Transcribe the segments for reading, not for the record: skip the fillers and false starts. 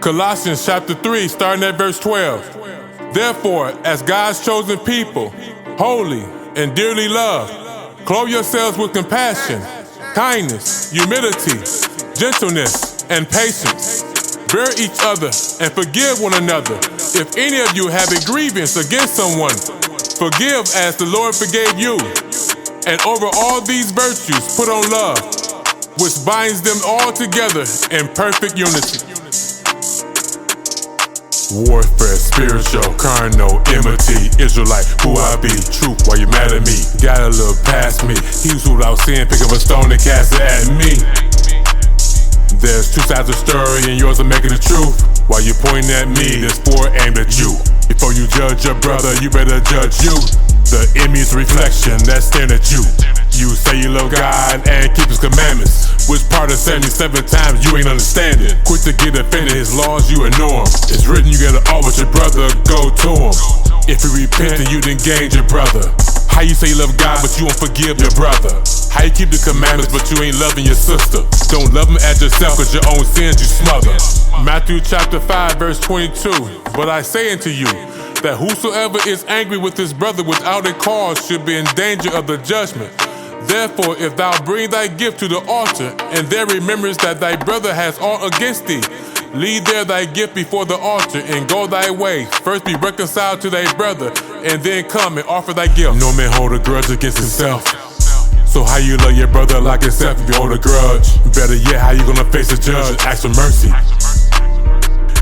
Colossians chapter 3, starting at verse 12. Therefore, as God's chosen people, holy and dearly loved, clothe yourselves with compassion, kindness, humility, gentleness, and patience. Bear each other and forgive one another. If any of you have a grievance against someone, forgive as the Lord forgave you. And over all these virtues put on love, which binds them all together in perfect unity. Warfare, spiritual, carnal, enmity, Israelite, who I be, truth, why you mad at me? Gotta look past me, he's without sin, pick up a stone and cast it at me. There's two sides of the story and yours are making the truth. While you pointing at me, there's four aimed at you. Before you judge your brother, you better judge you. The enemy's reflection that's staring at you. You say you love God and keep His commandments. Which part of 77 times you ain't understanding? Quick to get offended, His laws you ignore 'em. It's written you gotta always your brother, go to him. If you repent, then you done gained your brother. How you say you love God but you won't forgive your brother? How you keep the commandments but you ain't loving your sister? Don't love him as yourself cause your own sins you smother. Matthew chapter 5 verse 22. But I say unto you, that whosoever is angry with his brother without a cause should be in danger of the judgment. Therefore, if thou bring thy gift to the altar, and there remembers that thy brother has aught against thee, leave there thy gift before the altar, and go thy way. First be reconciled to thy brother, and then come and offer thy gift. No man hold a grudge against himself. So how you love your brother like yourself if you hold a grudge? Better yet, how you gonna face a judge and ask for mercy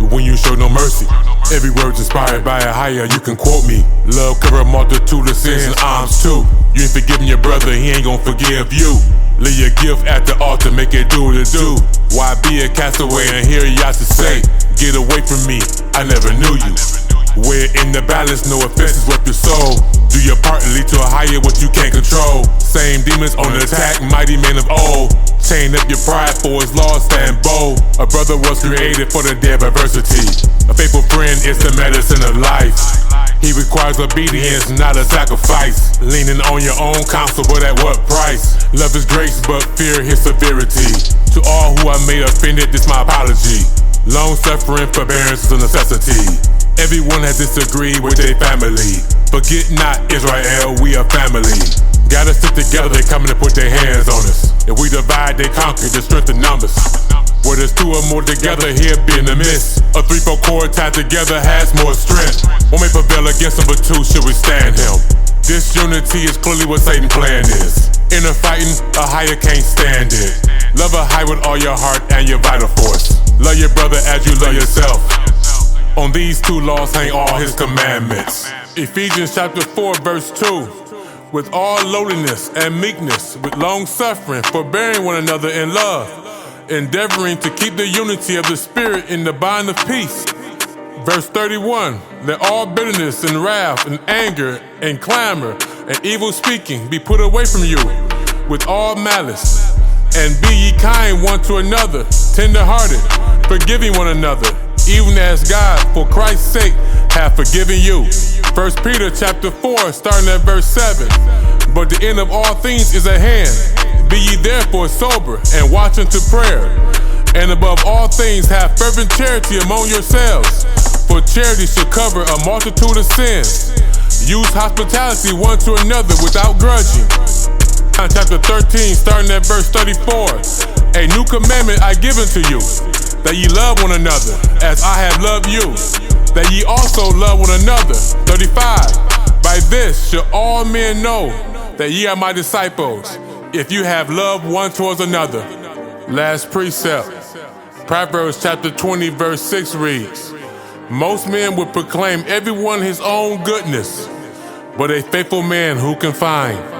when you show no mercy? Every word's inspired by a higher, you can quote me. Love cover a multitude of sins and arms too. You ain't forgiving your brother, he ain't gonna forgive you. Lay your gift at the altar, make it do what it do. Why be a castaway and hear you out to say, get away from me, I never knew you. We're in the balance, no offenses worth your soul. Do your part and lead to a higher what you can't control. Same demons on the attack, mighty men of old. Chain up your pride for His law, stand bold. A brother was created for the day of adversity. A faithful friend is the medicine of life. He requires obedience, not a sacrifice. Leaning on your own counsel, but at what price? Love His grace, but fear His severity. To all who I made offended, this my apology. Long suffering, forbearance is a necessity. Everyone has disagreed with their family. Forget not, Israel, we a family. Gotta stick together, they coming to put their hands on us. If we divide, they conquer, the strength in numbers. Where there's two or more together, here be in the midst. A 3-4 cord tied together has more strength. One may prevail against him, but two should withstand him. This unity is clearly what Satan's plan is. Inner fighting, a higher can't stand it. Love a high with all your heart and your vital force. Love your brother as you love yourself. On these two laws hang all His commandments. Ephesians chapter 4 verse 2. With all lowliness and meekness, with long suffering, forbearing one another in love, endeavoring to keep the unity of the Spirit in the bond of peace. Verse 31, let all bitterness and wrath and anger and clamor and evil speaking be put away from you with all malice. And be ye kind one to another, tender-hearted, forgiving one another, even as God, for Christ's sake, hath forgiven you. 1 Peter chapter 4, starting at verse 7. But the end of all things is at hand. Be ye therefore sober, and watch unto prayer. And above all things have fervent charity among yourselves, for charity shall cover a multitude of sins. Use hospitality one to another without grudging. Chapter 13, starting at verse 34. A new commandment I give unto you, that ye love one another, as I have loved you, that ye also love one another. 35. By this shall all men know that ye are my disciples, if you have love one towards another. Last precept. Proverbs chapter 20 verse 6 reads, most men would proclaim everyone his own goodness, but a faithful man who can find?